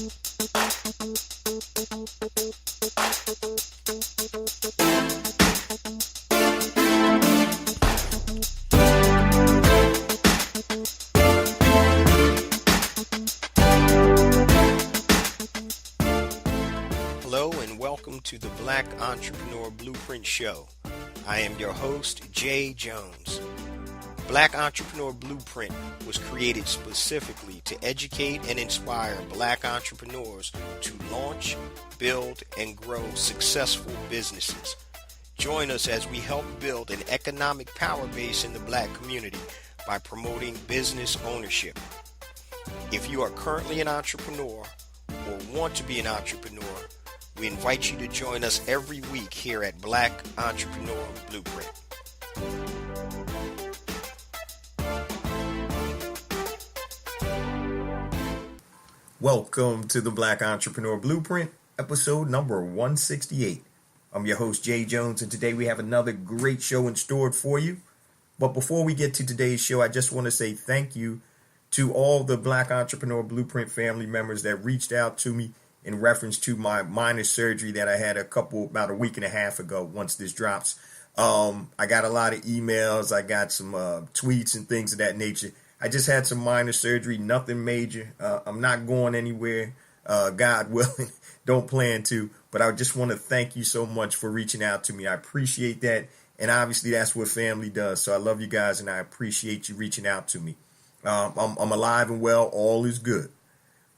Hello and welcome to the Black Entrepreneur Blueprint Show. I am your host, Jay Jones. Black Entrepreneur Blueprint was created specifically to educate and inspire Black entrepreneurs to launch, build, and grow successful businesses. Join us as we help build an economic power base in the Black community by promoting business ownership. If you are currently an entrepreneur or want to be an entrepreneur, we invite you to join us every week here at Black Entrepreneur Blueprint. Welcome to the Black Entrepreneur Blueprint, episode number 168. I'm your host, Jay Jones, and today we have another great show in store for you. But before we get to today's show, I just want to say thank you to all the Black Entrepreneur Blueprint family members that reached out to me in reference to my minor surgery that I had about a week and a half ago once this drops. I got a lot of emails. I got some tweets and things of that nature. I just had some minor surgery, nothing major. I'm not going anywhere, God willing. Don't plan to. But I just want to thank you so much for reaching out to me. I appreciate that. And obviously that's what family does. So I love you guys and I appreciate you reaching out to me. I'm alive and well. All is good.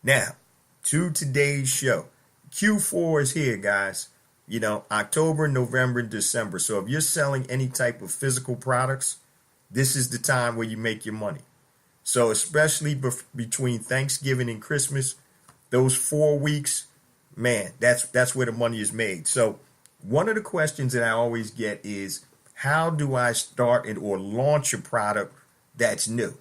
Now, to today's show. Q4 is here, guys. You know, October, November, and December. So if you're selling any type of physical products, this is the time where you make your money. So especially between Thanksgiving and Christmas, those 4 weeks, man, that's where the money is made. So one of the questions that I always get is, how do I start or launch a product that's new?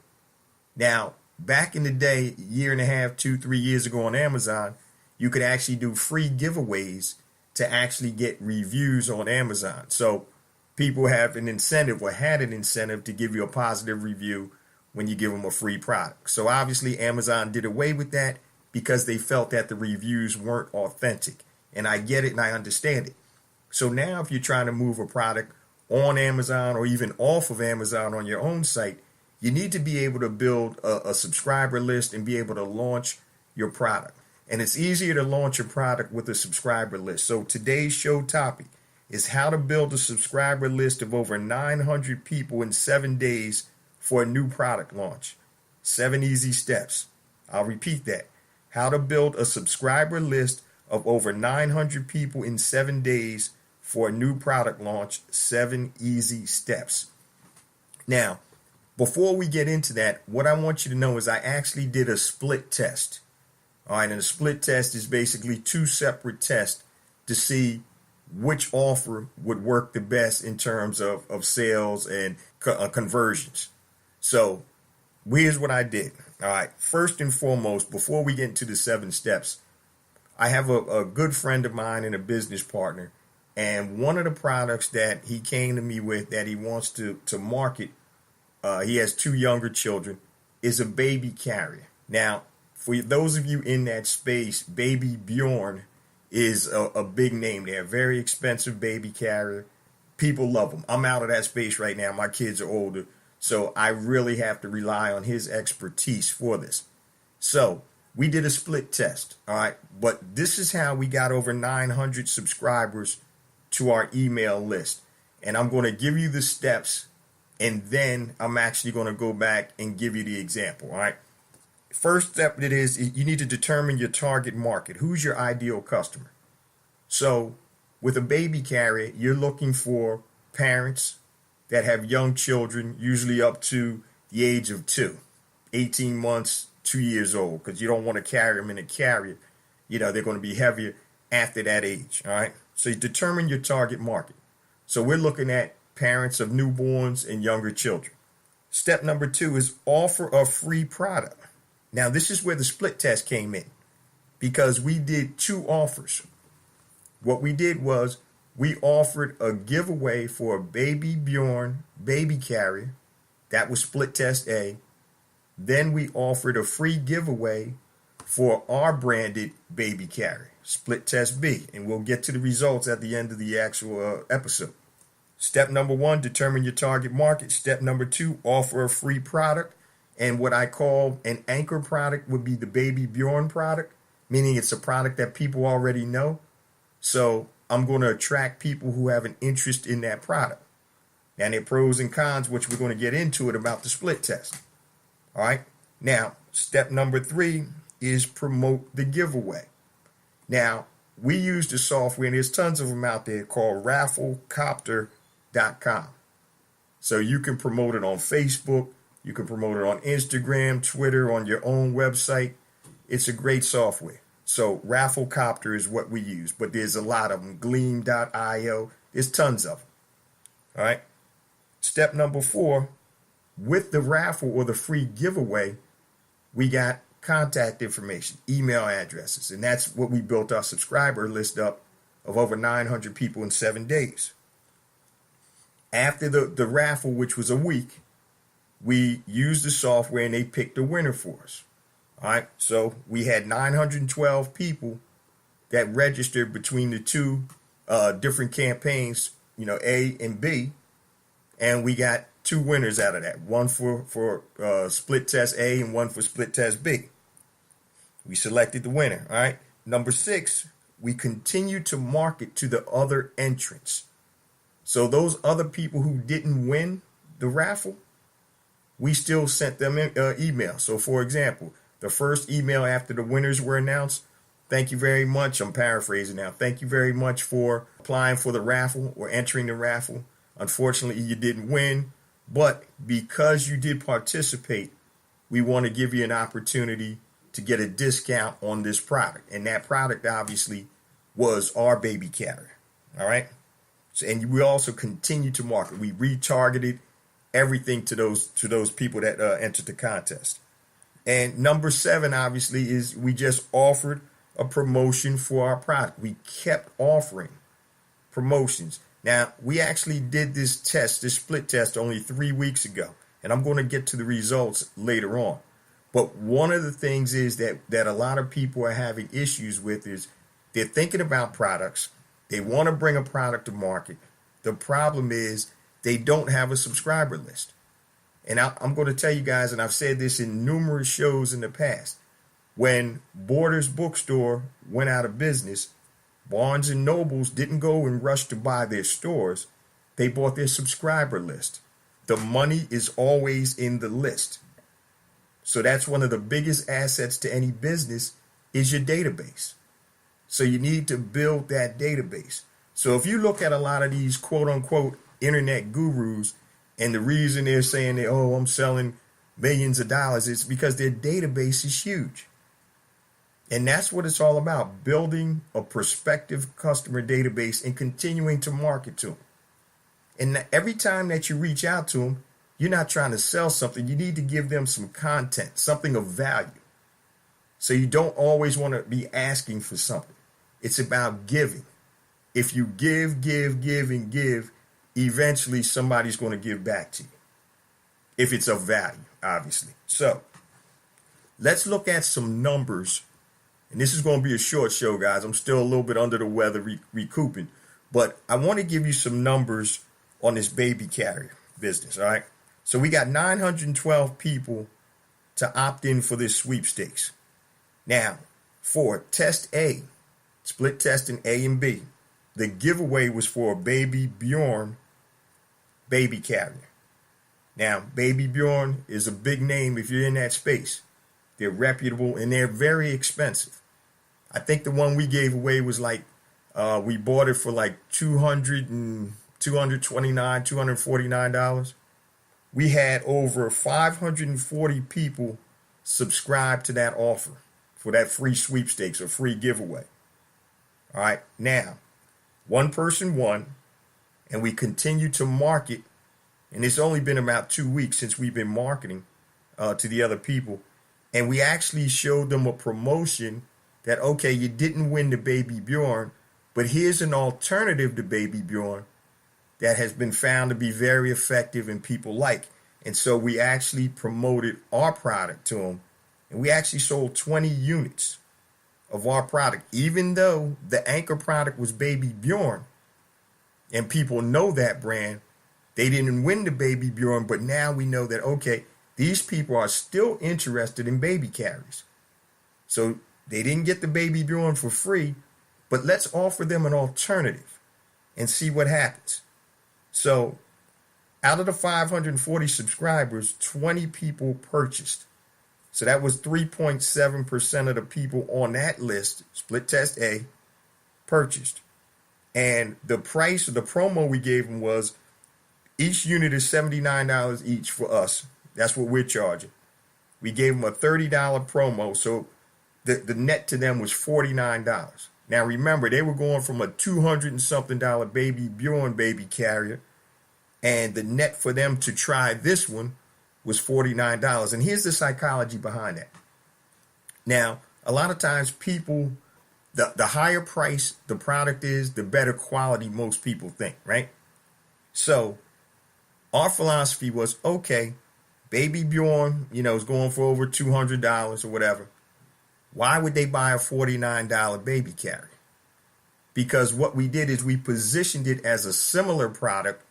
Now, back in the day, year and a half, 2-3 years ago on Amazon, you could actually do free giveaways to actually get reviews on Amazon. So people have an incentive or had an incentive to give you a positive review when you give them a free product. So obviously Amazon did away with that because they felt that the reviews weren't authentic. And I get it and I understand it. So now if you're trying to move a product on Amazon or even off of Amazon on your own site, you need to be able to build a subscriber list and be able to launch your product. And it's easier to launch a product with a subscriber list. So today's show topic is how to build a subscriber list of over 900 people in 7 days for a new product launch. 7 easy steps. I'll repeat that. How to build a subscriber list of over 900 people in 7 days for a new product launch. 7 easy steps. Now, before we get into that, what I want you to know is I actually did a split test. All right, and a split test is basically 2 separate tests to see which offer would work the best in terms of sales and conversions. So here's what I did. All right, first and foremost, before we get into the 7 steps, I have a good friend of mine and a business partner. And one of the products that he came to me with that he wants to market, he has 2 younger children, is a baby carrier. Now, for those of you in that space, Baby Bjorn is a big name. They're a very expensive baby carrier. People love them. I'm out of that space right now. My kids are older, so I really have to rely on his expertise for this. So we did a split test, all right? But this is how we got over 900 subscribers to our email list. And I'm going to give you the steps, and then I'm actually going to go back and give you the example, all right? First step it is you need to determine your target market. Who's your ideal customer? So with a baby carrier, you're looking for parents that have young children, usually up to the age of 2, 18 months, 2 years old, because you don't want to carry them in a carrier. You know, they're going to be heavier after that age, all right? So you determine your target market. So we're looking at parents of newborns and younger children. Step number 2 is offer a free product. Now, this is where the split test came in, because we did 2 offers. What we did was we offered a giveaway for a Baby Bjorn baby carrier. That was split test A. Then we offered a free giveaway for our branded baby carrier, Split Test B, and we'll get to the results at the end of the actual episode. Step number 1, determine your target market. Step number 2, offer a free product. And what I call an anchor product would be the Baby Bjorn product, meaning it's a product that people already know. So I'm going to attract people who have an interest in that product. And there are pros and cons, which we're going to get into it about the split test. All right. Now, step number 3 is promote the giveaway. Now, we use the software, and there's tons of them out there, called rafflecopter.com. So you can promote it on Facebook. You can promote it on Instagram, Twitter, on your own website. It's a great software. So Rafflecopter is what we use, but there's a lot of them. Gleam.io. There's tons of them. All right. Step number 4, with the raffle or the free giveaway, we got contact information, email addresses, and that's what we built our subscriber list up of over 900 people in 7 days. After the raffle, which was a week, we used the software and they picked a winner for us. All right. So we had 912 people that registered between the two different campaigns, A and B. And we got 2 winners out of that. One for split test A and one for split test B. We selected the winner. All right. Number 6, we continue to market to the other entrants. So those other people who didn't win the raffle, we still sent them an email. So, for example, the first email after the winners were announced, thank you very much. I'm paraphrasing now. Thank you very much for applying for the raffle or entering the raffle. Unfortunately, you didn't win, but because you did participate, we want to give you an opportunity to get a discount on this product. And that product obviously was our baby carrier. All right. So, and we also continue to market. We retargeted everything to those people that entered the contest. And number 7, obviously, is we just offered a promotion for our product. We kept offering promotions. Now, we actually did this split test only 3 weeks ago, and I'm going to get to the results later on. But one of the things is that a lot of people are having issues with is they're thinking about products. They want to bring a product to market. The problem is they don't have a subscriber list. And I'm going to tell you guys, and I've said this in numerous shows in the past, when Borders Bookstore went out of business, Barnes and Nobles didn't go and rush to buy their stores. They bought their subscriber list. The money is always in the list. So that's one of the biggest assets to any business is your database. So you need to build that database. So if you look at a lot of these quote unquote internet gurus, and the reason they're saying that, oh, I'm selling millions of dollars, it's because their database is huge. And that's what it's all about, building a prospective customer database and continuing to market to them. And every time that you reach out to them, you're not trying to sell something. You need to give them some content, something of value. So you don't always want to be asking for something. It's about giving. If you give, and give, eventually somebody's going to give back to you. If it's of value, obviously. So let's look at some numbers. And this is going to be a short show, guys. I'm still a little bit under the weather, recouping. But I want to give you some numbers on this baby carrier business, all right? So we got 912 people to opt in for this sweepstakes. Now, for test A, split testing A and B, the giveaway was for a Baby Bjorn baby carrier. Now, Baby Bjorn is a big name if you're in that space. They're reputable and they're very expensive. I think the one we gave away was like, we bought it for like $249. We had over 540 people subscribe to that offer for that free sweepstakes or free giveaway. All right. Now, one person won, and we continue to market. And it's only been about 2 weeks since we've been marketing to the other people. And we actually showed them a promotion that, okay, you didn't win the Baby Bjorn, but here's an alternative to Baby Bjorn that has been found to be very effective and people like. And so we actually promoted our product to them. And we actually sold 20 units of our product, even though the anchor product was Baby Bjorn. And people know that brand. They didn't win the Baby Bjorn, but now we know that, okay, these people are still interested in baby carriers. So they didn't get the Baby Bjorn for free, but let's offer them an alternative and see what happens. So out of the 540 subscribers, 20 people purchased. So that was 3.7% of the people on that list, Split Test A, purchased. And the price of the promo we gave them was each unit is $79 each for us. That's what we're charging. We gave them a $30 promo, so the net to them was $49. Now remember, they were going from a $200 and something Baby Bjorn baby carrier, and the net for them to try this one was $49. And here's the psychology behind that. Now, a lot of times people, the higher price the product is, the better quality most people think, right? So our philosophy was, okay, Baby Bjorn, is going for over $200 or whatever. Why would they buy a $49 baby carrier? Because what we did is we positioned it as a similar product,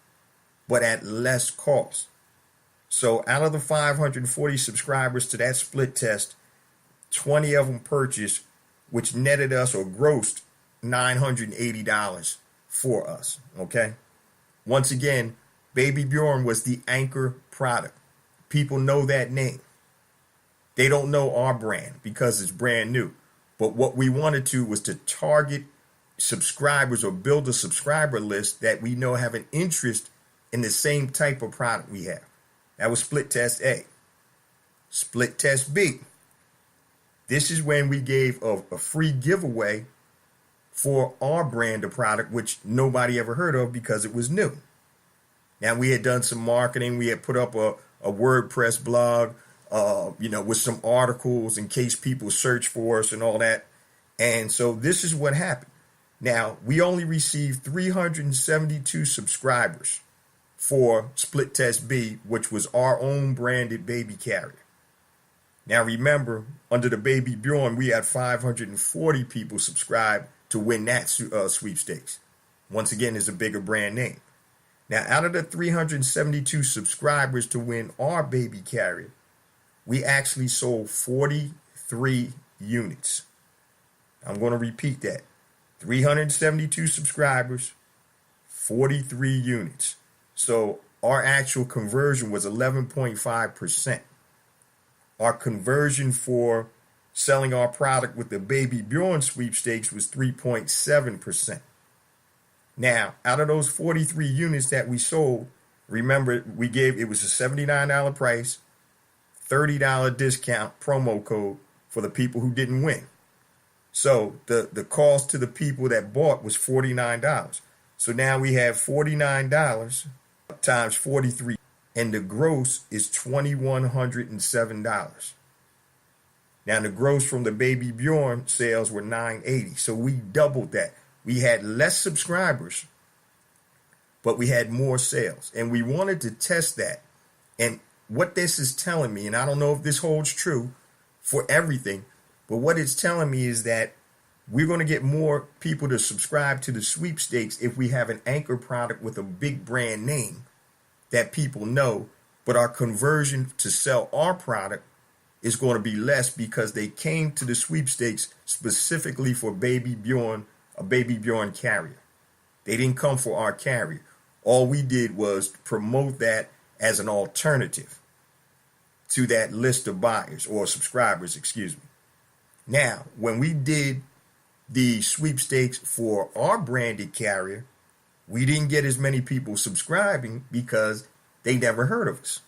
but at less cost. So out of the 540 subscribers to that split test, 20 of them purchased, which netted us or grossed $980 for us, okay? Once again, Baby Bjorn was the anchor product. People know that name. They don't know our brand because it's brand new. But what we wanted to was to target subscribers or build a subscriber list that we know have an interest in the same type of product we have. That was Split Test A. Split Test B. This is when we gave a free giveaway for our brand of product, which nobody ever heard of because it was new. Now, we had done some marketing. We had put up a WordPress blog, with some articles in case people search for us and all that. And so this is what happened. Now, we only received 372 subscribers for Split Test B, which was our own branded baby carrier. Now, remember, under the Baby Bjorn, we had 540 people subscribe to win that sweepstakes. Once again, is a bigger brand name. Now, out of the 372 subscribers to win our baby carrier, we actually sold 43 units. I'm going to repeat that. 372 subscribers, 43 units. So our actual conversion was 11.5%. Our conversion for selling our product with the Baby Bjorn sweepstakes was 3.7%. Now, out of those 43 units that we sold, remember, it was a $79 price, $30 discount promo code for the people who didn't win. So the cost to the people that bought was $49. So now we have $49 times 43, and the gross is $2,107. Now the gross from the Baby Bjorn sales were $980. So we doubled that. We had less subscribers, but we had more sales. And we wanted to test that. And what this is telling me, and I don't know if this holds true for everything, but what it's telling me is that we're going to get more people to subscribe to the sweepstakes if we have an anchor product with a big brand name that people know, but our conversion to sell our product is going to be less because they came to the sweepstakes specifically for Baby Bjorn, a Baby Bjorn carrier. They didn't come for our carrier. All we did was promote that as an alternative to that list of buyers or subscribers, excuse me. Now, when we did the sweepstakes for our branded carrier, we didn't get as many people subscribing because they never heard of us.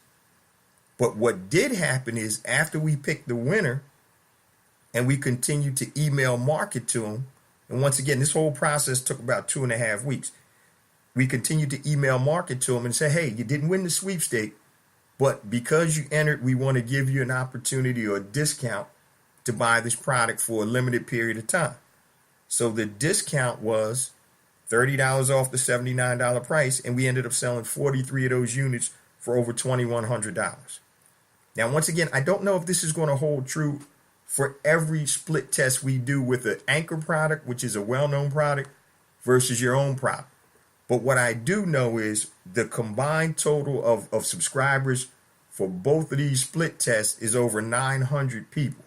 But what did happen is after we picked the winner and we continued to email market to them, and once again, this whole process took about 2.5 weeks. We continued to email market to them and say, hey, you didn't win the sweepstake, but because you entered, we want to give you an opportunity or a discount to buy this product for a limited period of time. So the discount was $30 off the $79 price, and we ended up selling 43 of those units for over $2,100. Now, once again, I don't know if this is going to hold true for every split test we do with the Anchor product, which is a well-known product, versus your own product. But what I do know is the combined total of subscribers for both of these split tests is over 900 people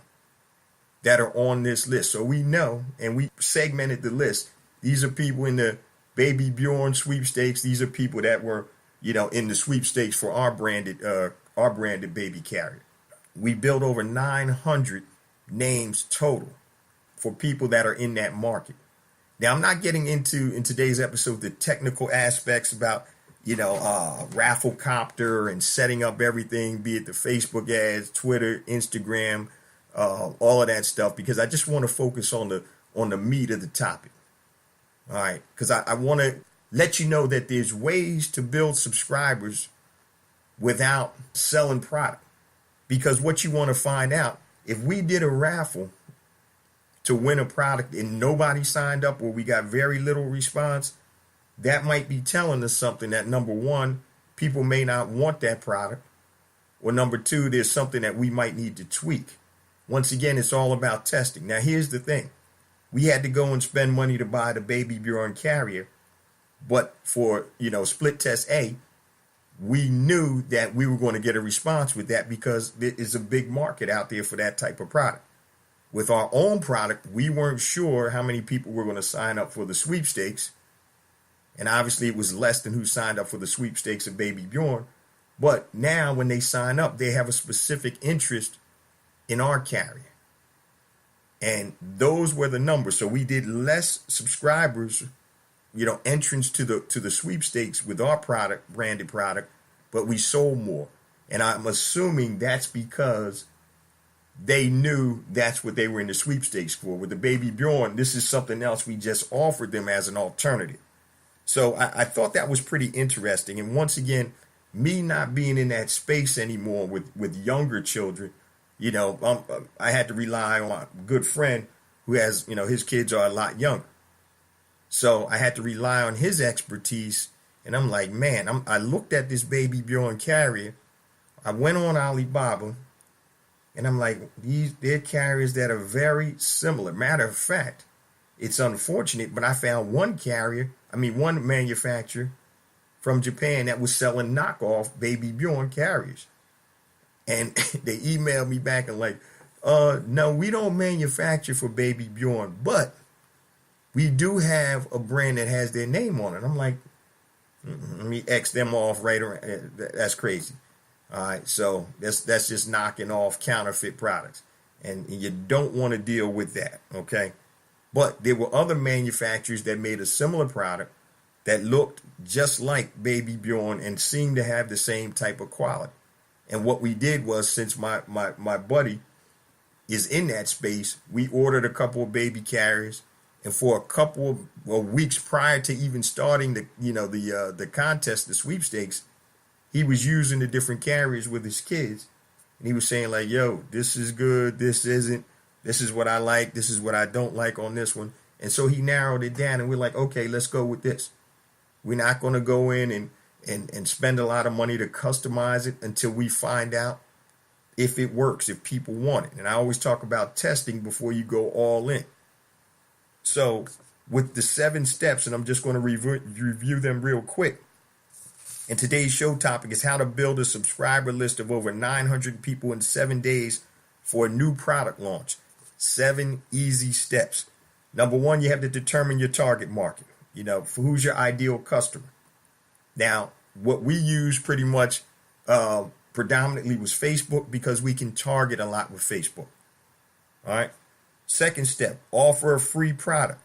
that are on this list. So we know, and we segmented the list. These are people in the Baby Bjorn sweepstakes. These are people that were, in the sweepstakes for our branded baby carrier. We built over 900 names total for people that are in that market. Now, I'm not getting into, in today's episode, the technical aspects about, Rafflecopter and setting up everything, be it the Facebook ads, Twitter, Instagram, all of that stuff, because I just want to focus on the meat of the topic. All right, because I want to let you know that there's ways to build subscribers without selling product. Because what you want to find out, if we did a raffle to win a product and nobody signed up, or we got very little response, that might be telling us something that, number one, people may not want that product, or number two, there's something that we might need to tweak. Once again, it's all about testing. Now, here's the thing. We had to go and spend money to buy the Baby Bjorn carrier, but for, split test A, we knew that we were going to get a response with that because there is a big market out there for that type of product. With our own product, we weren't sure how many people were going to sign up for the sweepstakes. And obviously it was less than who signed up for the sweepstakes of Baby Bjorn. But now when they sign up, they have a specific interest in our carrier. And those were the numbers. So we did less subscribers, entrance to the sweepstakes with our product, branded product, but we sold more. And I'm assuming that's because they knew that's what they were in the sweepstakes for. With the Baby Bjorn, this is something else we just offered them as an alternative. So I thought that was pretty interesting. And once again, me not being in that space anymore with younger children, I had to rely on a good friend who has, his kids are a lot younger. So I had to rely on his expertise. And I'm like, man, I looked at this Baby Bjorn carrier. I went on Alibaba. And I'm like, they're carriers that are very similar. Matter of fact, it's unfortunate, but I found one manufacturer from Japan that was selling knockoff Baby Bjorn carriers. And they emailed me back and like, no, we don't manufacture for Baby Bjorn, but we do have a brand that has their name on it. I'm like, let me X them off right around. That's crazy. All right, so that's just knocking off counterfeit products. And you don't want to deal with that, okay? But there were other manufacturers that made a similar product that looked just like Baby Bjorn and seemed to have the same type of quality. And what we did was, since my buddy is in that space, we ordered a couple of baby carriers, and for a couple of weeks prior to even starting the contest, the sweepstakes, he was using the different carriers with his kids, and he was saying like, yo, this is good, this isn't, this is what I like, this is what I don't like on this one. And so he narrowed it down, and we're like, okay, let's go with this. We're not going to go in and spend a lot of money to customize it until we find out if it works, if people want it. And I always talk about testing before you go all in. So with the 7 steps, and I'm just going to review them real quick. And today's show topic is how to build a subscriber list of over 900 people in 7 days for a new product launch. 7 easy steps. Number 1, you have to determine your target market. For who's your ideal customer. Now, what we use pretty much predominantly was Facebook, because we can target a lot with Facebook. All right. Second step, offer a free product.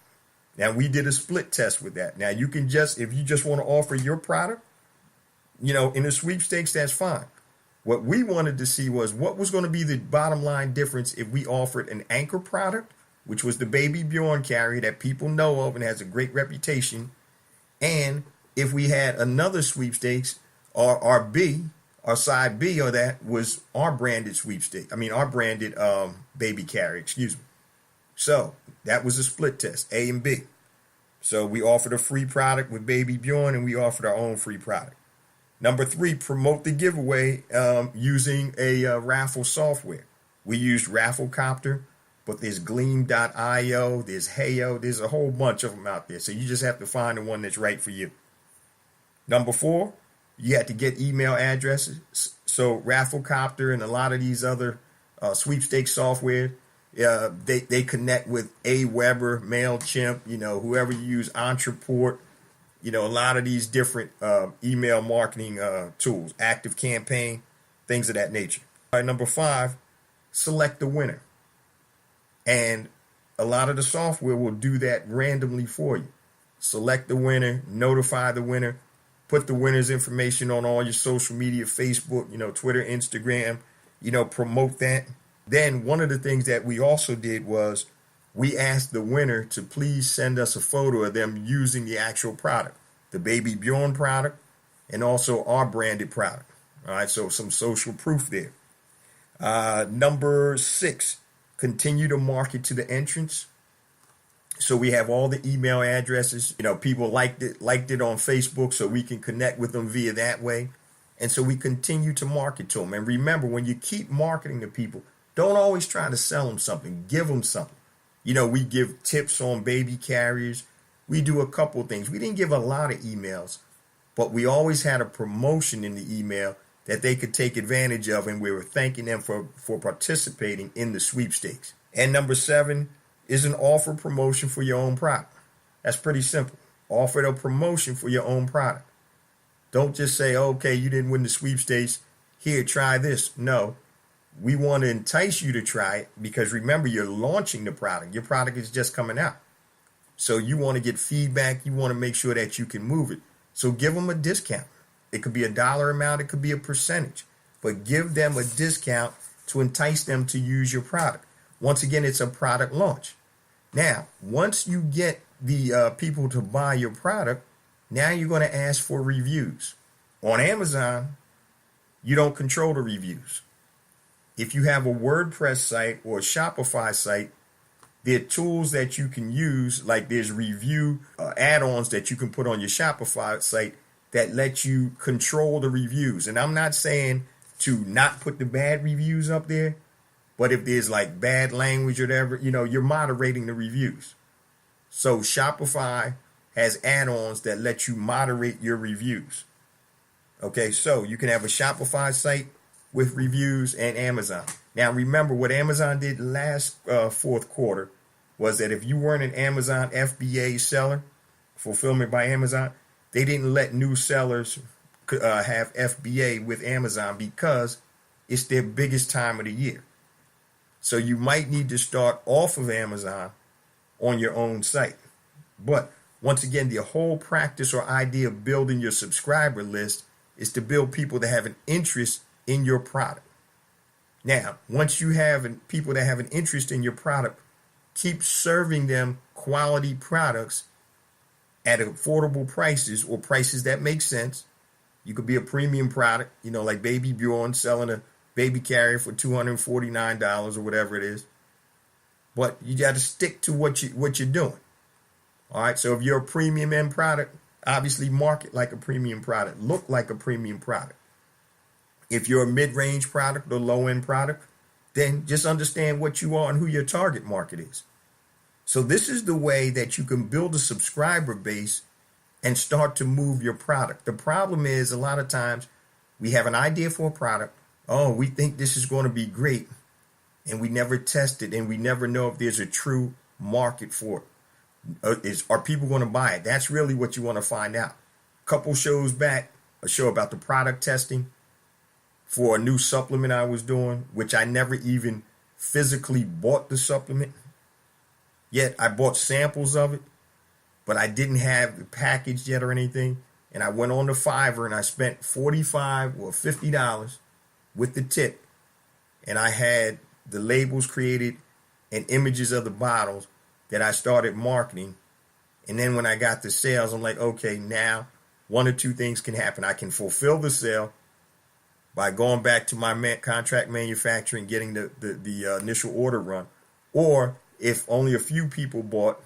Now, we did a split test with that. Now, you can if you just want to offer your product, in the sweepstakes, that's fine. What we wanted to see was what was going to be the bottom line difference if we offered an anchor product, which was the Baby Bjorn carrier that people know of and has a great reputation, and if we had another sweepstakes, or our side B, or that was our branded sweepstakes. Our branded baby carrier, excuse me. So that was a split test, A and B. So we offered a free product with Baby Bjorn, and we offered our own free product. Number three, promote the giveaway using a raffle software. We used Rafflecopter, but there's Gleam.io, there's Heyo, there's a whole bunch of them out there. So you just have to find the one that's right for you. Number four, you had to get email addresses. So Rafflecopter and a lot of these other sweepstakes software, they connect with Aweber, MailChimp, whoever you use, Entreport, a lot of these different email marketing tools, ActiveCampaign, things of that nature. All right, number five, select the winner. And a lot of the software will do that randomly for you. Select the winner, notify the winner, put the winner's information on all your social media, Facebook, Twitter, Instagram, promote that. Then one of the things that we also did was we asked the winner to please send us a photo of them using the actual product, the Baby Bjorn product, and also our branded product. All right, so some social proof there. Number six, continue to market to the entrants. So we have all the email addresses. People liked it on Facebook, so we can connect with them via that way. And so we continue to market to them. And remember, when you keep marketing to people, don't always try to sell them something. Give them something. We give tips on baby carriers. We do a couple things. We didn't give a lot of emails, but we always had a promotion in the email that they could take advantage of, and we were thanking them for participating in the sweepstakes. And number seven is an offer promotion for your own product. That's pretty simple. Offer a promotion for your own product. Don't just say, okay, you didn't win the sweepstakes. Here, try this. No, we want to entice you to try it because remember, you're launching the product. Your product is just coming out. So you want to get feedback. You want to make sure that you can move it. So give them a discount. It could be a dollar amount. It could be a percentage. But give them a discount to entice them to use your product. Once again, it's a product launch. Now, once you get the people to buy your product, now you're going to ask for reviews. On Amazon, you don't control the reviews. If you have a WordPress site or a Shopify site, there are tools that you can use, like there's review add-ons that you can put on your Shopify site that let you control the reviews. And I'm not saying to not put the bad reviews up there, but if there's like bad language or whatever, you're moderating the reviews. So Shopify has add-ons that let you moderate your reviews. Okay, so you can have a Shopify site with reviews and Amazon. Now remember what Amazon did last fourth quarter was that if you weren't an Amazon FBA seller, fulfillment by Amazon, they didn't let new sellers have FBA with Amazon because it's their biggest time of the year. So you might need to start off of Amazon on your own site. But once again, the whole practice or idea of building your subscriber list is to build people that have an interest in your product. Now, once you have people that have an interest in your product, keep serving them quality products at affordable prices or prices that make sense. You could be a premium product, like Baby Bjorn selling a baby carrier for $249 or whatever it is. But you got to stick to what you're doing. All right. So if you're a premium end product, obviously market like a premium product, look like a premium product. If you're a mid-range product or low-end product, then just understand what you are and who your target market is. So this is the way that you can build a subscriber base and start to move your product. The problem is a lot of times we have an idea for a product. Oh, we think this is going to be great. And we never test it and we never know if there's a true market for it. Are people going to buy it? That's really what you want to find out. A couple shows back, a show about the product testing for a new supplement I was doing, which I never even physically bought the supplement. Yet I bought samples of it, but I didn't have the package yet or anything. And I went on to Fiverr and I spent $45 or $50 with the tip. And I had the labels created and images of the bottles that I started marketing. And then when I got the sales, I'm like, okay, now one or two things can happen. I can fulfill the sale by going back to my contract manufacturing, getting the initial order run. Or if only a few people bought,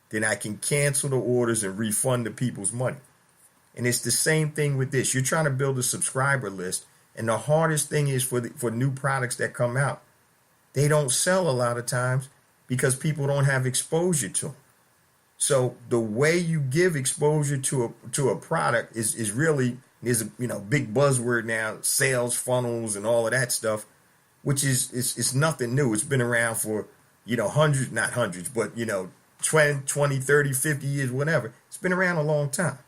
then I can cancel the orders and refund the people's money. And it's the same thing with this. You're trying to build a subscriber list, and the hardest thing is for new products that come out, they don't sell a lot of times because people don't have exposure to them. So the way you give exposure to a product is really, there's a big buzzword now, sales funnels and all of that stuff, which is it's nothing new. It's been around for hundreds, not hundreds, but 20, 30, 50 years, whatever. It's been around a long time.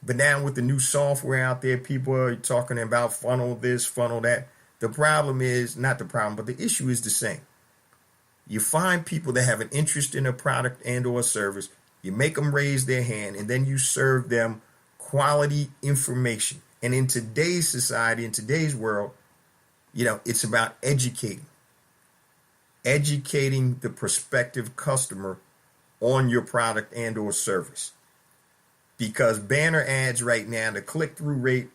But now with the new software out there, people are talking about funnel this, funnel that. The problem is, not the problem, but the issue is the same. You find people that have an interest in a product and or a service, you make them raise their hand, and then you serve them quality information. And in today's society, in today's world, it's about educating the prospective customer on your product and or service. Because banner ads right now, the click-through rate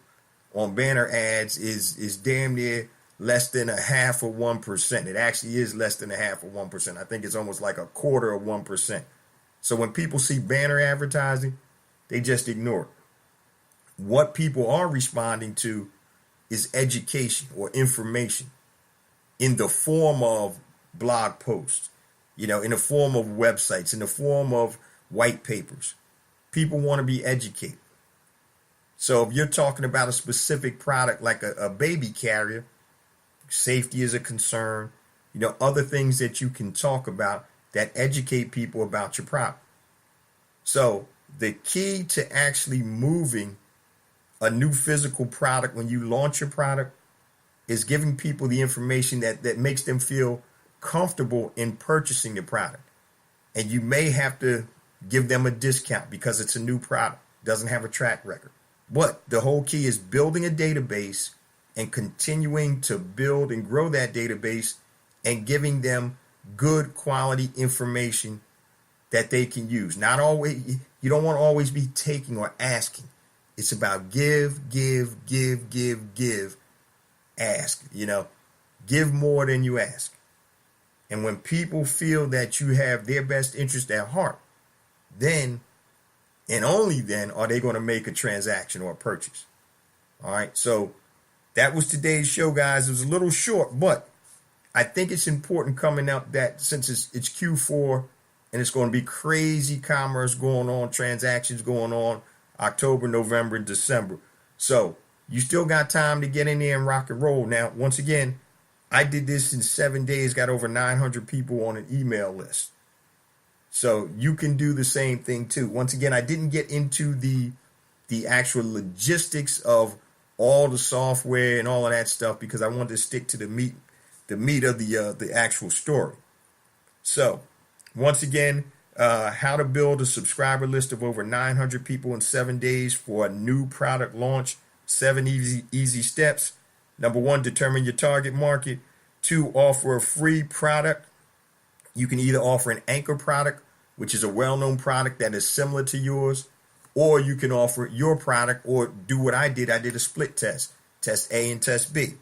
on banner ads is damn near less than 0.5%. It actually is less than 0.5%. I think it's almost like 1/4%. So when people see banner advertising, they just ignore it. What people are responding to is education or information in the form of blog posts, in the form of websites, in the form of white papers. People want to be educated. So if you're talking about a specific product like a baby carrier, safety is a concern, other things that you can talk about that educate people about your product. So the key to actually moving a new physical product when you launch your product is giving people the information that makes them feel comfortable in purchasing the product. And you may have to give them a discount because it's a new product, doesn't have a track record. But the whole key is building a database and continuing to build and grow that database and giving them good quality information that they can use. Not always, you don't want to always be taking or asking. It's about give, ask, give more than you ask. And when people feel that you have their best interest at heart, then and only then are they going to make a transaction or a purchase. All right. So that was today's show, guys. It was a little short, but I think it's important coming up that since it's Q4 and it's going to be crazy commerce going on, transactions going on October, November, and December. So you still got time to get in there and rock and roll. Now, once again, I did this in 7 days, got over 900 people on an email list. So you can do the same thing too. Once again, I didn't get into the actual logistics of all the software and all of that stuff because I wanted to stick to the meat of the actual story. So once again, how to build a subscriber list of over 900 people in 7 days for a new product launch. 7 easy steps. Number 1, determine your target market. 2, offer a free product. You can either offer an anchor product, which is a well-known product that is similar to yours, or you can offer your product or do what I did. I did a split test, test A and test B.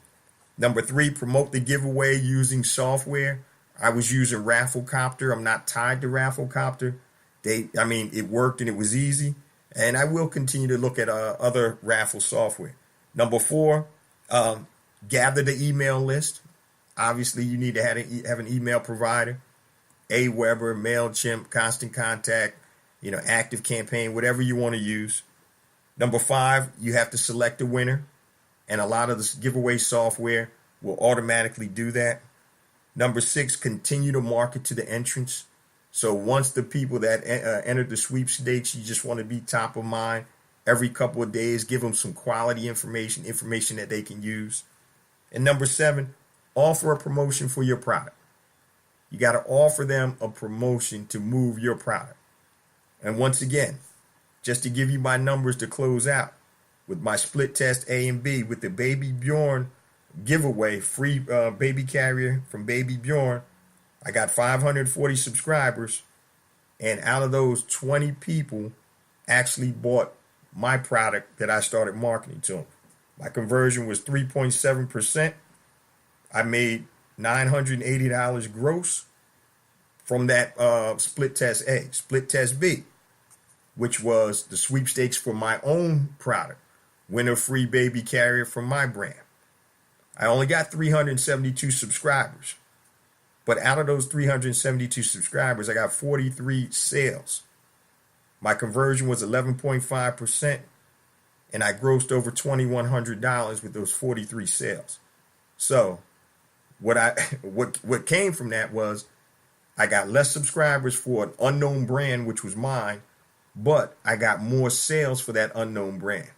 Number 3, promote the giveaway using software. I was using Rafflecopter. I'm not tied to Rafflecopter. It worked and it was easy. And I will continue to look at other raffle software. Number 4, gather the email list. Obviously, you need to have an email provider. Aweber, MailChimp, Constant Contact, Active Campaign, whatever you want to use. Number 5, you have to select a winner. And a lot of this giveaway software will automatically do that. Number 6, continue to market to the entrants. So once the people that entered the sweepstakes, you just want to be top of mind. Every couple of days, give them some quality information that they can use. And number 7, offer a promotion for your product. You got to offer them a promotion to move your product. And once again, just to give you my numbers to close out, with my split test A and B, with the Baby Bjorn giveaway, free baby carrier from Baby Bjorn, I got 540 subscribers. And out of those, 20 people actually bought my product that I started marketing to them. My conversion was 3.7%. I made $980 gross from that split test A. Split test B, which was the sweepstakes for my own product, winner free baby carrier from my brand. I only got 372 subscribers, but out of those 372 subscribers, I got 43 sales. My conversion was 11.5%, and I grossed over $2,100 with those 43 sales. So what came from that was I got less subscribers for an unknown brand, which was mine, but I got more sales for that unknown brand.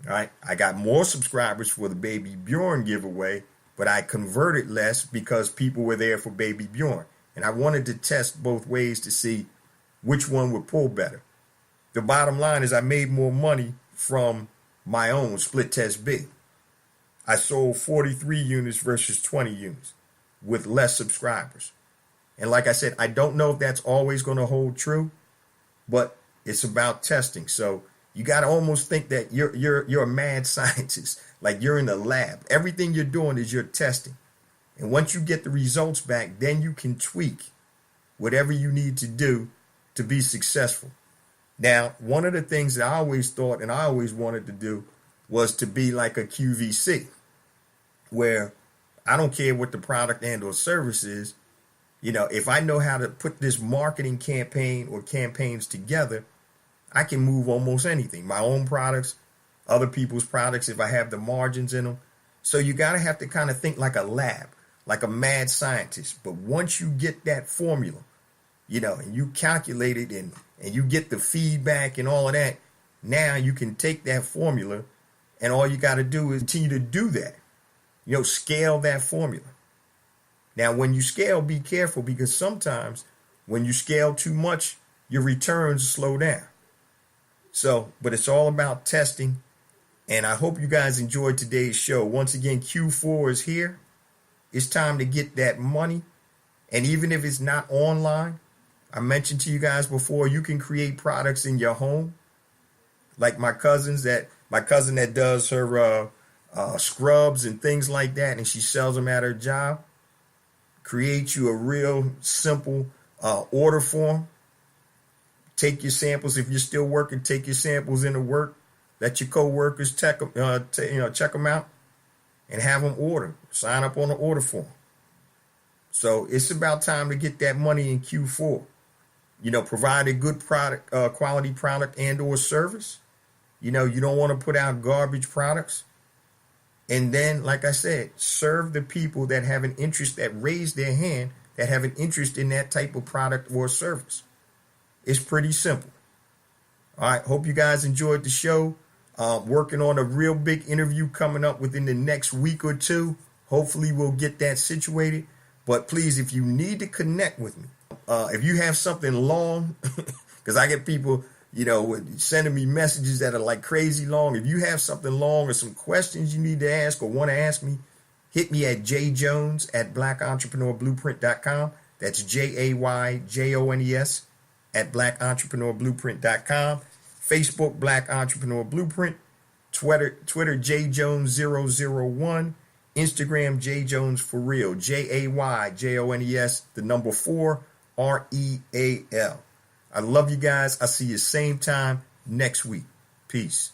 All right. I got more subscribers for the Baby Bjorn giveaway, but I converted less because people were there for Baby Bjorn. And I wanted to test both ways to see which one would pull better. The bottom line is I made more money from my own split test B. I sold 43 units versus 20 units with less subscribers. And like I said, I don't know if that's always going to hold true, but it's about testing. So you got to almost think that you're a mad scientist, like you're in the lab. Everything you're doing is you're testing. And once you get the results back, then you can tweak whatever you need to do to be successful. Now, one of the things that I always thought and I always wanted to do was to be like a QVC, where I don't care what the product and or service is. You know, if I know how to put this marketing campaign or campaigns together, I can move almost anything. My own products, other people's products, if I have the margins in them. So you got to have to kind of think like a lab, like a mad scientist. But once you get that formula, you know, and you calculate it and you get the feedback and all of that, now you can take that formula and all you got to do is continue to do that. You know, scale that formula. Now, when you scale, be careful, because sometimes when you scale too much, your returns slow down. So, but it's all about testing. And I hope you guys enjoyed today's show. Once again, Q4 is here. It's time to get that money. And even if it's not online, I mentioned to you guys before, you can create products in your home. Like my cousin that does her scrubs and things like that, and she sells them at her job. Create you a real simple order form. Take your samples. If you're still working, take your samples into work. Let your co-workers check them out and have them order. Sign up on the order form. So it's about time to get that money in Q4. You know, provide a good product, quality product and or service. You know, you don't want to put out garbage products. And then, like I said, serve the people that have an interest, that raise their hand, that have an interest in that type of product or service. It's pretty simple. All right. Hope you guys enjoyed the show. Working on a real big interview coming up within the next week or two. Hopefully we'll get that situated. But please, if you need to connect with me, if you have something long, because I get people, you know, sending me messages that are like crazy long. If you have something long or some questions you need to ask or want to ask me, hit me at jjones@blackentrepreneurblueprint.com. That's JAYJONES @blackentrepreneurblueprint.com. Facebook, Black Entrepreneur Blueprint. Twitter, JJones001. Instagram, JJones for real. JAYJONES, the number 4, REAL. I love you guys. I'll see you same time next week. Peace.